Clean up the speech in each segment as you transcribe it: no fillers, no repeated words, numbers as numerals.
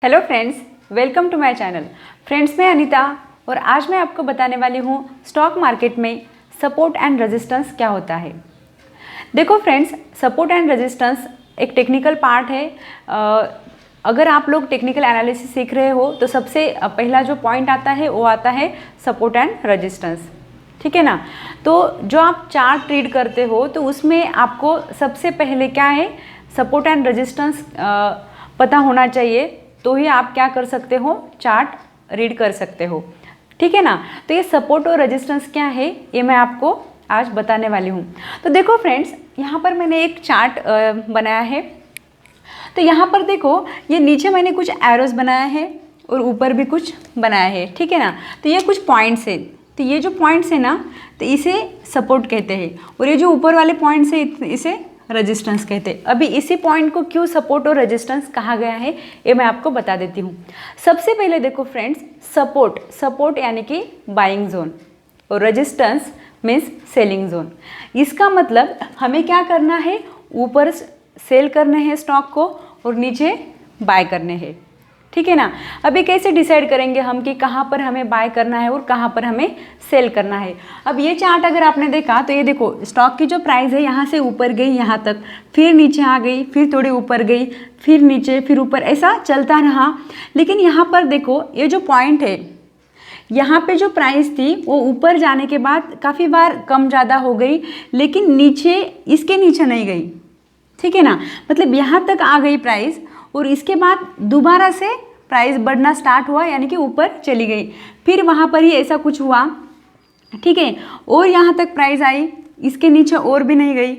Hello friends, welcome to my channel. Friends, मैं अनीता और आज मैं आपको बताने वाली हूँ स्टॉक मार्केट में सपोर्ट एंड रेजिस्टेंस क्या होता है। देखो फ्रेंड्स, सपोर्ट एंड रेजिस्टेंस एक टेक्निकल पार्ट है। अगर आप लोग टेक्निकल एनालिसिस सीख रहे हो तो सबसे पहला जो पॉइंट आता है वो आता है सपोर्ट एंड रेजिस्टेंस, ठीक है ना। तो जो आप चार्ट रीड करते हो तो उसमें आपको सबसे पहले क्या है, सपोर्ट एंड रेजिस्टेंस पता होना चाहिए, तो ही आप क्या कर सकते हो, चार्ट रीड कर सकते हो, ठीक है ना। तो ये सपोर्ट और रेजिस्टेंस क्या है ये मैं आपको आज बताने वाली हूँ। तो देखो फ्रेंड्स, यहाँ पर मैंने एक चार्ट बनाया है। तो यहाँ पर देखो, ये नीचे मैंने कुछ एरोज बनाया है और ऊपर भी कुछ बनाया है, ठीक है ना। तो ये कुछ पॉइंट्स है, तो ये जो पॉइंट्स है ना, तो इसे सपोर्ट कहते हैं और ये जो ऊपर वाले पॉइंट्स है इसे रेजिस्टेंस कहते हैं। अभी इसी पॉइंट को क्यों सपोर्ट और रेजिस्टेंस कहा गया है ये मैं आपको बता देती हूँ। सबसे पहले देखो फ्रेंड्स, सपोर्ट यानी कि बाइंग जोन और रेजिस्टेंस मीन्स सेलिंग जोन। इसका मतलब हमें क्या करना है, ऊपर सेल करने हैं स्टॉक को और नीचे बाय करने हैं, ठीक है ना। अभी कैसे डिसाइड करेंगे हम कि कहाँ पर हमें बाय करना है और कहाँ पर हमें सेल करना है। अब ये चार्ट अगर आपने देखा तो ये देखो, स्टॉक की जो प्राइस है यहाँ से ऊपर गई यहाँ तक, फिर नीचे आ गई, फिर थोड़ी ऊपर गई, फिर नीचे, फिर ऊपर, ऐसा चलता रहा। लेकिन यहाँ पर देखो, ये जो पॉइंट है, यहाँ पे जो प्राइस थी वो ऊपर जाने के बाद काफ़ी बार कम ज़्यादा हो गई, लेकिन नीचे, इसके नीचे नहीं गई, ठीक है ना। मतलब यहाँ तक आ गई प्राइस और इसके बाद दोबारा से प्राइस बढ़ना स्टार्ट हुआ, यानी कि ऊपर चली गई। फिर वहाँ पर ही ऐसा कुछ हुआ, ठीक है, और यहाँ तक प्राइस आई, इसके नीचे और भी नहीं गई,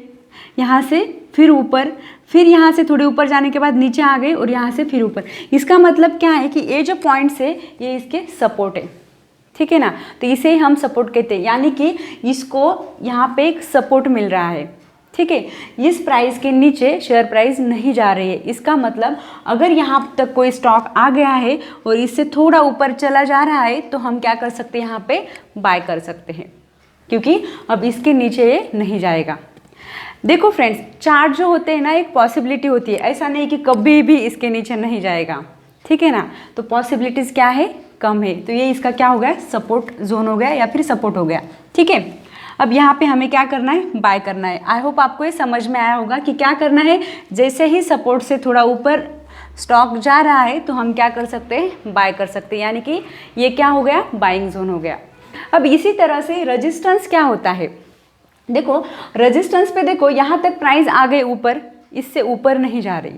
यहाँ से फिर ऊपर, फिर यहाँ से थोड़ी ऊपर जाने के बाद नीचे आ गई और यहाँ से फिर ऊपर। इसका मतलब क्या है कि ये जो पॉइंट्स है ये इसके सपोर्ट है, ठीक है ना। तो इसे हम सपोर्ट कहते हैं, यानी कि इसको यहाँ पे एक सपोर्ट मिल रहा है, ठीक है। इस प्राइस के नीचे शेयर प्राइस नहीं जा रही है। इसका मतलब अगर यहाँ तक कोई स्टॉक आ गया है और इससे थोड़ा ऊपर चला जा रहा है तो हम क्या कर सकते हैं, यहाँ पे बाय कर सकते हैं, क्योंकि अब इसके नीचे ये नहीं जाएगा। देखो फ्रेंड्स, चार्ट जो होते हैं ना, एक पॉसिबिलिटी होती है, ऐसा नहीं कि कभी भी इसके नीचे नहीं जाएगा, ठीक है ना। तो पॉसिबिलिटीज़ क्या है, कम है। तो ये इसका क्या हो गया, सपोर्ट जोन हो गया या फिर सपोर्ट हो गया, ठीक है। अब यहाँ पे हमें क्या करना है, बाय करना है। आई होप आपको ये समझ में आया होगा कि क्या करना है। जैसे ही सपोर्ट से थोड़ा ऊपर स्टॉक जा रहा है तो हम क्या कर सकते हैं, बाय कर सकते हैं, यानी कि ये क्या हो गया, बाइंग जोन हो गया। अब इसी तरह से रेजिस्टेंस क्या होता है, देखो रेजिस्टेंस पे देखो, यहाँ तक प्राइस आ गए ऊपर, इससे ऊपर नहीं जा रही,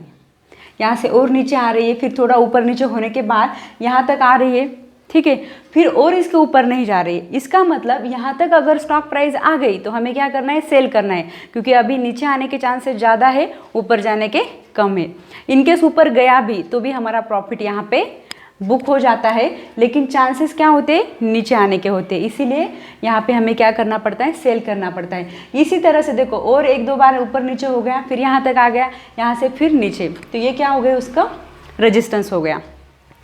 यहाँ से और नीचे आ रही है, फिर थोड़ा ऊपर नीचे होने के बाद यहाँ तक आ रही है, ठीक है, फिर और इसके ऊपर नहीं जा रही है। इसका मतलब यहाँ तक अगर स्टॉक प्राइस आ गई तो हमें क्या करना है, सेल करना है, क्योंकि अभी नीचे आने के चांसेस ज़्यादा है, ऊपर जाने के कम है। इनकेस ऊपर गया भी तो भी हमारा प्रॉफिट यहाँ पे बुक हो जाता है, लेकिन चांसेस क्या होते हैं, नीचे आने के होते हैं। इसीलिए यहाँ पे हमें क्या करना पड़ता है, सेल करना पड़ता है। इसी तरह से देखो, और एक दो बार ऊपर नीचे हो गया, फिर यहाँ तक आ गया, यहाँ से फिर नीचे, तो ये क्या हो गया, उसका रेजिस्टेंस हो गया,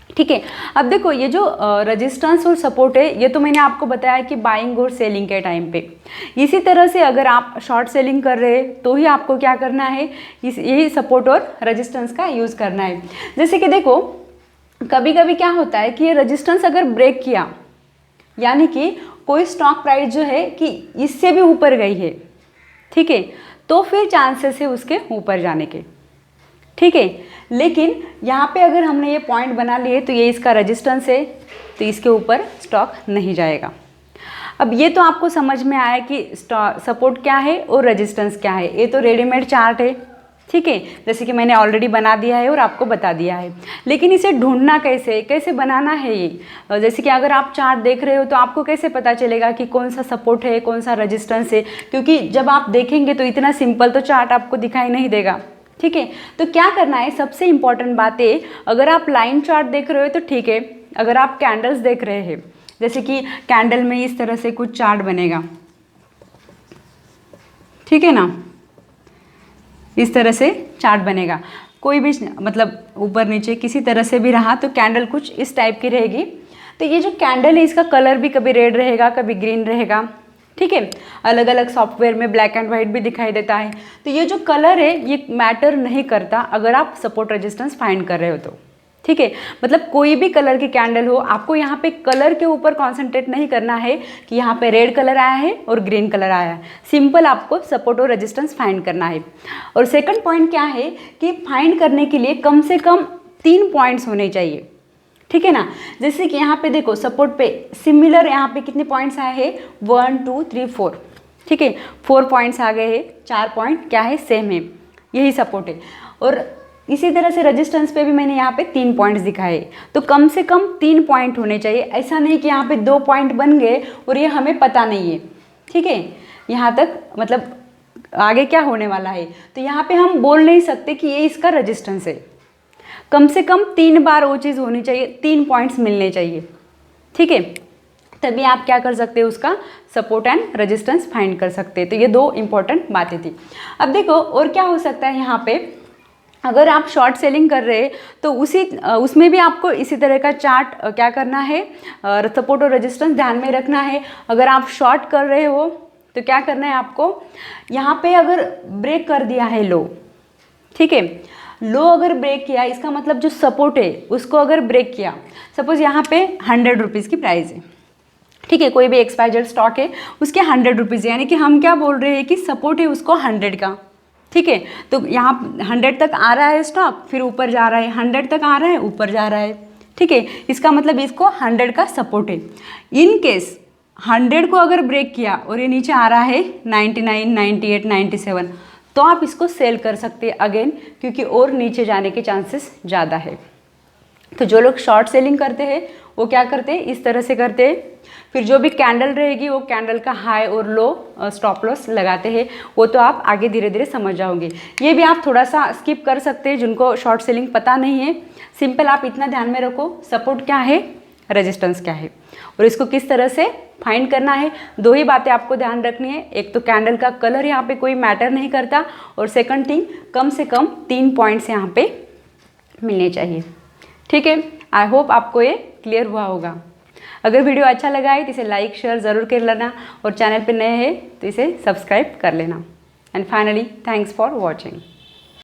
ठीक है। अब देखो, ये जो रेजिस्टेंस और सपोर्ट है, ये तो मैंने आपको बताया कि बाइंग और सेलिंग के टाइम पे। इसी तरह से अगर आप शॉर्ट सेलिंग कर रहे हैं तो ही आपको क्या करना है, यही सपोर्ट और रेजिस्टेंस का यूज़ करना है। जैसे कि देखो, कभी कभी क्या होता है कि ये रेजिस्टेंस अगर ब्रेक किया, यानी कि कोई स्टॉक प्राइस जो है कि इससे भी ऊपर गई है, ठीक है, तो फिर चांसेस है उसके ऊपर जाने के, ठीक है। लेकिन यहाँ पे अगर हमने ये पॉइंट बना लिए तो ये इसका रेजिस्टेंस है, तो इसके ऊपर स्टॉक नहीं जाएगा। अब ये तो आपको समझ में आया कि सपोर्ट क्या है और रेजिस्टेंस क्या है। ये तो रेडीमेड चार्ट है, ठीक है, जैसे कि मैंने ऑलरेडी बना दिया है और आपको बता दिया है। लेकिन इसे ढूंढना कैसे, कैसे बनाना है ये, जैसे कि अगर आप चार्ट देख रहे हो तो आपको कैसे पता चलेगा कि कौन सा सपोर्ट है, कौन सा रेजिस्टेंस है, क्योंकि जब आप देखेंगे तो इतना सिंपल तो चार्ट आपको दिखाई नहीं देगा, ठीक है। तो क्या करना है, सबसे इम्पॉर्टेंट बात है, अगर आप लाइन चार्ट देख रहे हो तो ठीक है, अगर आप कैंडल्स देख रहे हैं, जैसे कि कैंडल में इस तरह से कुछ चार्ट बनेगा, ठीक है ना, इस तरह से चार्ट बनेगा, कोई भी मतलब ऊपर नीचे किसी तरह से भी रहा तो कैंडल कुछ इस टाइप की रहेगी। तो ये जो कैंडल है इसका कलर भी कभी रेड रहेगा, कभी ग्रीन रहेगा, ठीक है। अलग अलग सॉफ्टवेयर में ब्लैक एंड वाइट भी दिखाई देता है। तो ये जो कलर है ये मैटर नहीं करता अगर आप सपोर्ट रेजिस्टेंस फाइंड कर रहे हो तो, ठीक है, मतलब कोई भी कलर की कैंडल हो, आपको यहाँ पे कलर के ऊपर कॉन्सेंट्रेट नहीं करना है कि यहाँ पे रेड कलर आया है और ग्रीन कलर आया है। सिंपल आपको सपोर्ट और रेजिस्टेंस फाइंड करना है। और सेकंड पॉइंट क्या है कि फाइंड करने के लिए कम से कम 3 पॉइंट्स होने चाहिए, ठीक है ना। जैसे कि यहाँ पे देखो सपोर्ट पे सिमिलर यहाँ पे कितने पॉइंट्स आए हैं, 1 2 3 4, ठीक है, 4 पॉइंट्स आ गए हैं, 4 पॉइंट क्या है, सेम है, यही सपोर्ट है। और इसी तरह से रेजिस्टेंस पे भी मैंने यहाँ पे 3 पॉइंट्स दिखाए, तो कम से कम 3 पॉइंट होने चाहिए। ऐसा नहीं कि यहाँ पे 2 पॉइंट बन गए और ये हमें पता नहीं है, ठीक है, यहाँ तक मतलब आगे क्या होने वाला है, तो यहाँ पे हम बोल नहीं सकते कि ये इसका रेजिस्टेंस है। कम से कम 3 बार वो चीज़ होनी चाहिए, 3 पॉइंट्स मिलने चाहिए, ठीक है, तभी आप क्या कर सकते हैं, उसका सपोर्ट एंड रेजिस्टेंस फाइंड कर सकते हैं। तो ये 2 इंपॉर्टेंट बातें थी। अब देखो और क्या हो सकता है, यहाँ पे अगर आप शॉर्ट सेलिंग कर रहे हैं तो उसमें भी आपको इसी तरह का चार्ट क्या करना है, सपोर्ट और रेजिस्टेंस ध्यान में रखना है। अगर आप शॉर्ट कर रहे हो तो क्या करना है आपको, यहाँ पे अगर ब्रेक कर दिया है लो, ठीक है, लो अगर ब्रेक किया, इसका मतलब जो सपोर्ट है उसको अगर ब्रेक किया, सपोज यहाँ पे 100 रुपीज़ की प्राइस है, ठीक है, कोई भी एक्सपायर्ड स्टॉक है उसके 100 रुपीज़, यानी कि हम क्या बोल रहे हैं कि सपोर्ट है उसको 100 का, ठीक है, तो यहाँ 100 तक आ रहा है स्टॉक, फिर ऊपर जा रहा है, 100 तक आ रहा है, ऊपर जा रहा है, ठीक है, इसका मतलब इसको 100 का सपोर्ट है। इन केस 100 को अगर ब्रेक किया और ये नीचे आ रहा है 99, 98, 97, तो आप इसको सेल कर सकते हैं अगेन, क्योंकि और नीचे जाने के चांसेस ज़्यादा है। तो जो लोग शॉर्ट सेलिंग करते हैं वो क्या करते हैं, इस तरह से करते हैं। फिर जो भी कैंडल रहेगी वो कैंडल का हाई और लो स्टॉप लॉस लगाते हैं, वो तो आप आगे धीरे धीरे समझ जाओगे। ये भी आप थोड़ा सा स्किप कर सकते हैं जिनको शॉर्ट सेलिंग पता नहीं है। सिंपल आप इतना ध्यान में रखो, सपोर्ट क्या है, रेजिस्टेंस क्या है, और इसको किस तरह से फाइंड करना है। 2 ही बातें आपको ध्यान रखनी है, एक तो कैंडल का कलर यहाँ पे कोई मैटर नहीं करता, और सेकंड थिंग कम से कम 3 पॉइंट्स यहाँ पे मिलने चाहिए, ठीक है। आई होप आपको ये क्लियर हुआ होगा। अगर वीडियो अच्छा लगा है तो इसे लाइक शेयर ज़रूर कर लेना, और चैनल पे नए हैं तो इसे सब्सक्राइब कर लेना। And finally thanks for watching.